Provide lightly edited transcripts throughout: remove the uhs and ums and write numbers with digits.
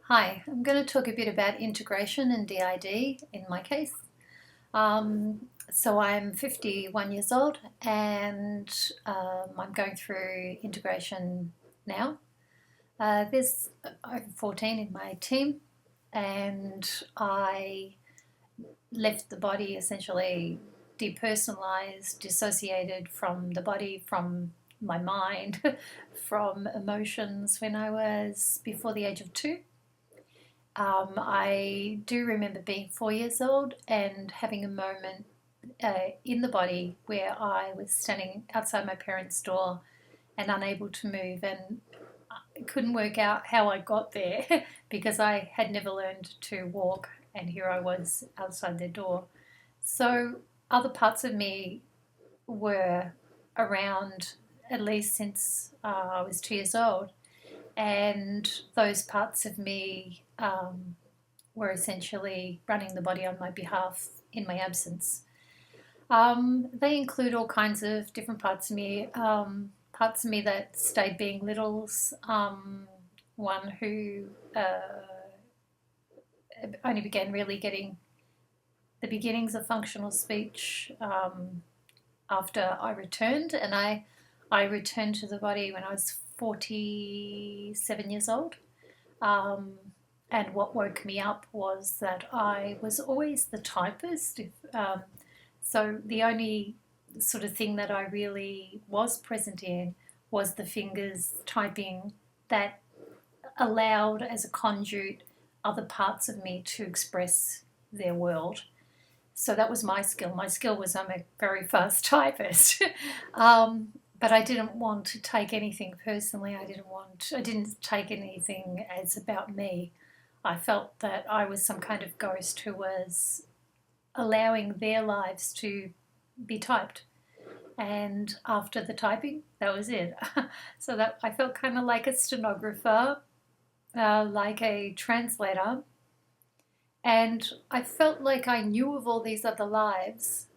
Hi, I'm going to talk a bit about integration and DID in my case. So I'm 51 years old and I'm going through integration now. There's over 14 in my team, and I left the body essentially depersonalized, dissociated from the body, from my mind, from emotions when I was before the age of 2. I do remember being 4 years old and having a moment in the body where I was standing outside my parents' door and unable to move, and I couldn't work out how I got there because I had never learned to walk, and here I was outside their door. So other parts of me were around at least since I was 2 years old, and those parts of me were essentially running the body on my behalf in my absence. They include all kinds of different parts of me that stayed being littles. One who only began really getting the beginnings of functional speech after I returned, and I returned to the body when I was 47 years old. Um, and what woke me up was that I was always the typist. So the only sort of thing that I really was present in was the fingers typing that allowed, as a conduit, other parts of me to express their world. So that was my skill. My skill was I'm a very fast typist. But I didn't want to take anything personally. I didn't take anything as about me. I felt that I was some kind of ghost who was allowing their lives to be typed. And after the typing, that was it. So that I felt kind of like a stenographer, like a translator. And I felt like I knew of all these other lives,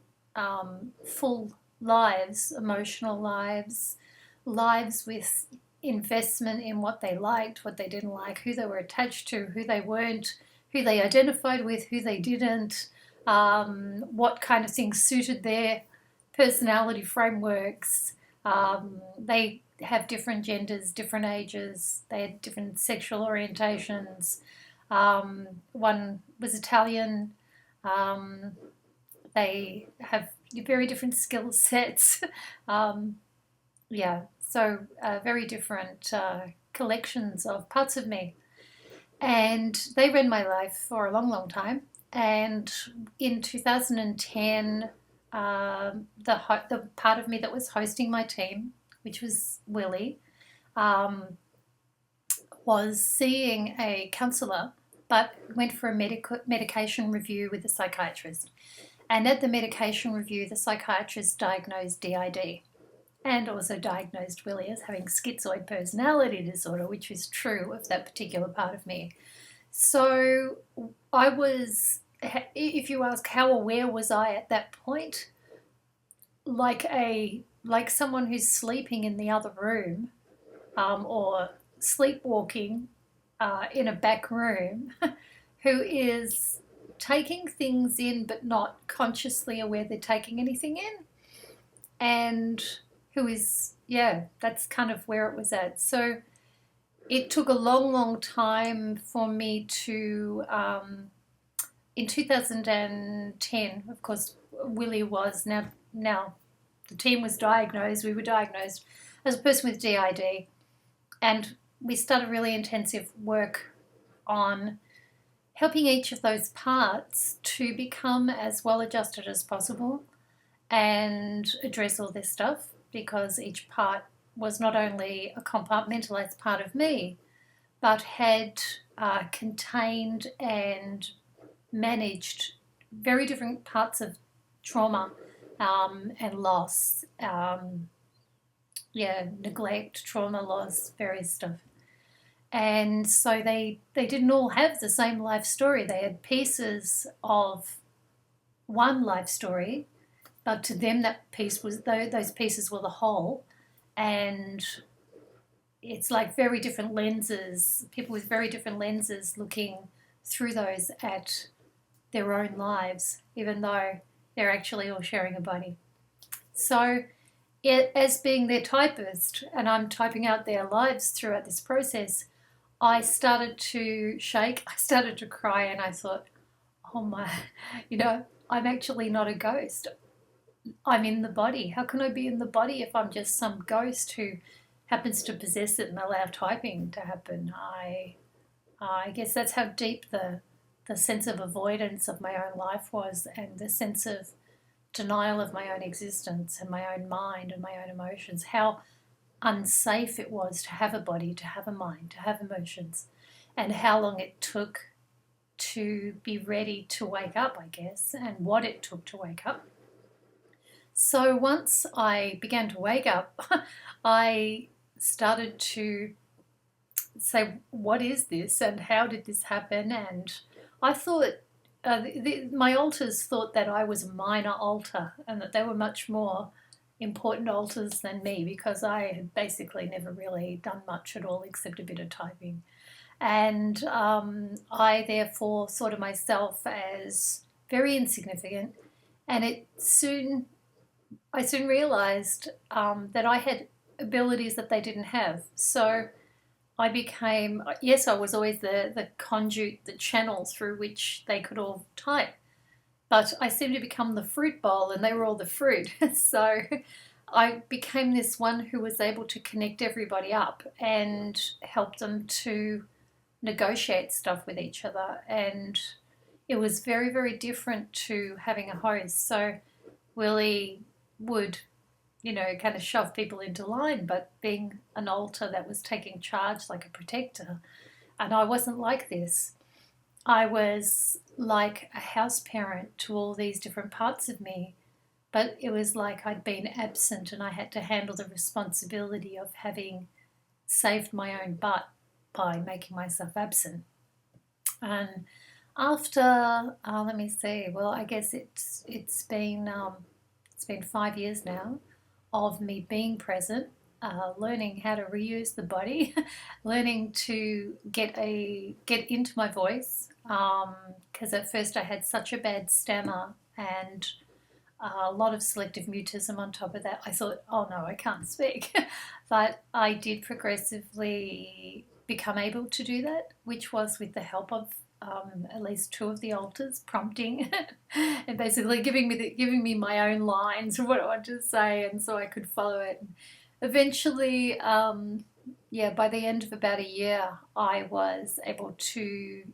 full lives, emotional lives, lives with investment in what they liked, what they didn't like, who they were attached to, who they weren't, who they identified with, who they didn't, what kind of things suited their personality frameworks. They have different genders, different ages, they had different sexual orientations. One was Italian. Um, they have very different skill sets. um, yeah, so very different collections of parts of me. And they ran my life for a long, long time. And in 2010, the part of me that was hosting my team, which was Willie, um, was seeing a counsellor, but went for a medication review with a psychiatrist. And at the medication review, the psychiatrist diagnosed DID and also diagnosed Willie as having schizoid personality disorder, which is true of that particular part of me. So I was, if you ask how aware was I at that point, like someone who's sleeping in the other room, or sleepwalking in a back room, who is taking things in but not consciously aware they're taking anything in, and who is, yeah, that's kind of where it was at. So it took a long, long time for me to, in 2010, of course, Willie was now the team was diagnosed, we were diagnosed as a person with DID, and we started really intensive work on helping each of those parts to become as well adjusted as possible and address all this stuff, because each part was not only a compartmentalized part of me, but had contained and managed very different parts of trauma and loss. Neglect, trauma, loss, various stuff. And so they didn't all have the same life story. They had pieces of one life story, but to them that piece was, those pieces were the whole. And it's like very different lenses, people with very different lenses looking through those at their own lives, even though they're actually all sharing a body. So, as being their typist, and I'm typing out their lives throughout this process, I started to shake, I started to cry, and I thought, oh my, I'm actually not a ghost. I'm in the body. How can I be in the body if I'm just some ghost who happens to possess it and allow typing to happen? I guess that's how deep the sense of avoidance of my own life was, and the sense of denial of my own existence and my own mind and my own emotions. How unsafe it was to have a body, to have a mind, to have emotions, and how long it took to be ready to wake up, I guess, and what it took to wake up. So once I began to wake up, I started to say, what is this and how did this happen? And I thought, my alters thought that I was a minor alter and that they were much more important alters than me, because I had basically never really done much at all except a bit of typing. And I therefore saw to myself as very insignificant. And I soon realised that I had abilities that they didn't have. So I became, yes, I was always the conduit, the channel through which they could all type. But I seemed to become the fruit bowl and they were all the fruit. So I became this one who was able to connect everybody up and help them to negotiate stuff with each other. And it was very, very different to having a host. So Willie would, kind of shove people into line, but being an alter that was taking charge like a protector. And I wasn't like this. I was like a house parent to all these different parts of me, but it was like I'd been absent and I had to handle the responsibility of having saved my own butt by making myself absent. And after, let me see, well, I guess it's been 5 years now of me being present, learning how to reuse the body, learning to get into my voice. Because at first I had such a bad stammer and a lot of selective mutism on top of that. I thought, oh no, I can't speak. But I did progressively become able to do that, which was with the help of at least two of the alters prompting and basically giving me my own lines of what I wanted to say, and so I could follow it. Eventually, by the end of about a year, I was able to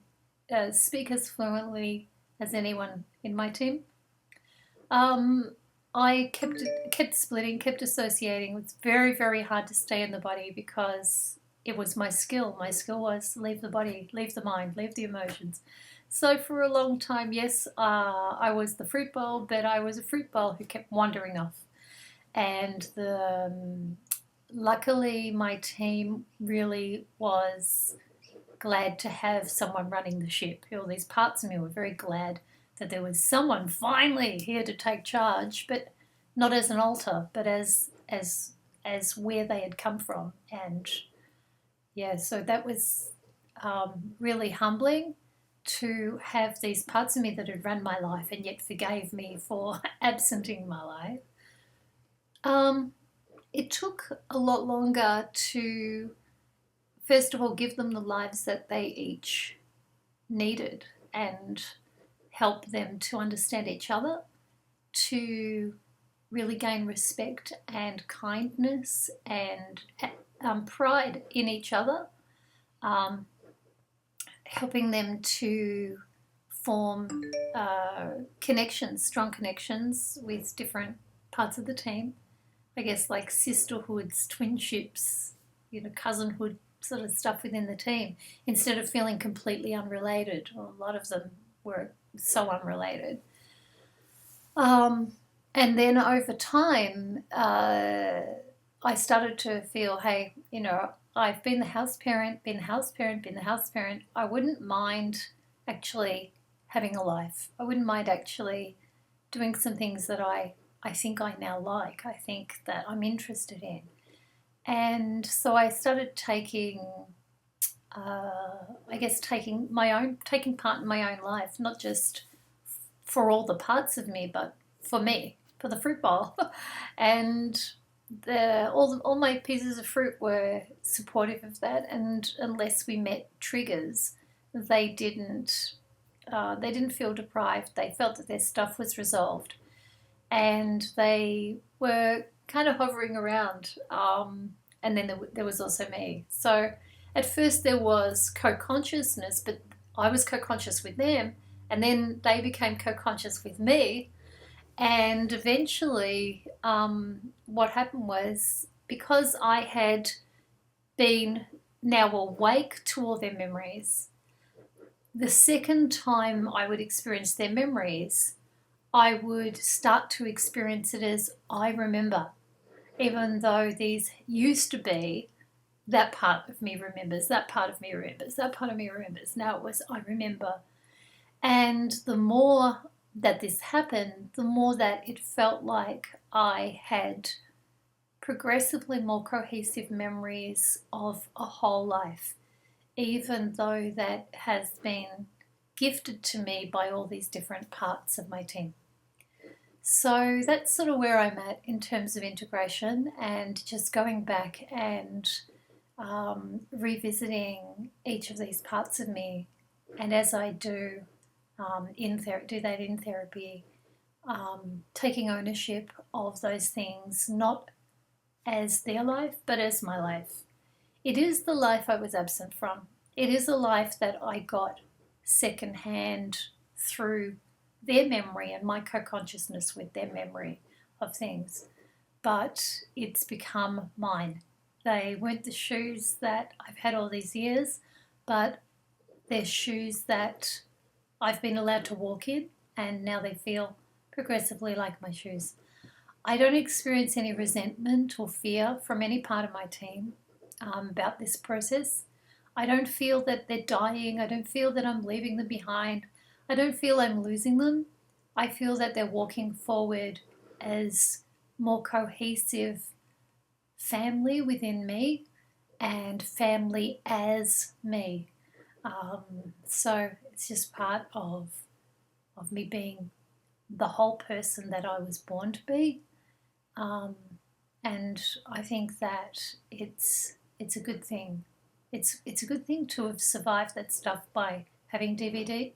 speak as fluently as anyone in my team. I kept splitting, kept associating. It was very, very hard to stay in the body because it was my skill. My skill was leave the body, leave the mind, leave the emotions. So for a long time, yes, I was the fruit bowl, but I was a fruit bowl who kept wandering off. And luckily, my team really was glad to have someone running the ship. All these parts of me were very glad that there was someone finally here to take charge, but not as an alter, but as where they had come from. And yeah, so that was really humbling to have these parts of me that had run my life and yet forgave me for absenting my life. It took a lot longer to, first of all, give them the lives that they each needed and help them to understand each other, to really gain respect and kindness and pride in each other, helping them to form strong connections with different parts of the team. I guess like sisterhoods, twinships, cousinhood sort of stuff within the team, instead of feeling completely unrelated. Well, a lot of them were so unrelated. And then over time, I started to feel, hey, I've been the house parent. I wouldn't mind actually having a life. I wouldn't mind actually doing some things that I think I now like. I think that I'm interested in. And so I started taking, taking part in my own life, not just for all the parts of me, but for me, for the fruit bowl. And all my pieces of fruit were supportive of that. And unless we met triggers, they didn't feel deprived. They felt that their stuff was resolved, and they were kind of hovering around. And then there was also me. So at first there was co-consciousness, but I was co-conscious with them, and then they became co-conscious with me. And eventually, what happened was, because I had been now awake to all their memories, the second time I would experience their memories, I would start to experience it as I remember, even though these used to be that part of me remembers, that part of me remembers, that part of me remembers. Now it was I remember. And the more that this happened, the more that it felt like I had progressively more cohesive memories of a whole life, even though that has been gifted to me by all these different parts of my team. So that's sort of where I'm at in terms of integration, and just going back and revisiting each of these parts of me. And as I do do that in therapy, taking ownership of those things, not as their life, but as my life. It is the life I was absent from. It is a life that I got secondhand through their memory and my co-consciousness with their memory of things. But it's become mine. They weren't the shoes that I've had all these years, but they're shoes that I've been allowed to walk in, and now they feel progressively like my shoes. I don't experience any resentment or fear from any part of my team about this process. I don't feel that they're dying. I don't feel that I'm leaving them behind. I don't feel I'm losing them. I feel that they're walking forward as more cohesive family within me and family as me. So it's just part of me being the whole person that I was born to be. And I think that it's a good thing. It's a good thing to have survived that stuff by having DID,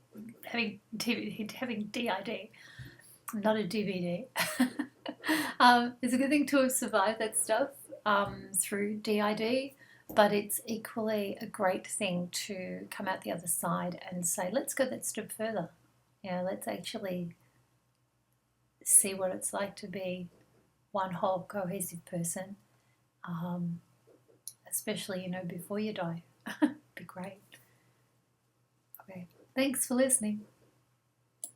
not a DVD. It's a good thing to have survived that stuff through DID, but it's equally a great thing to come out the other side and say, let's go that step further. Let's actually see what it's like to be one whole cohesive person, especially, before you die. Be great. Okay, thanks for listening.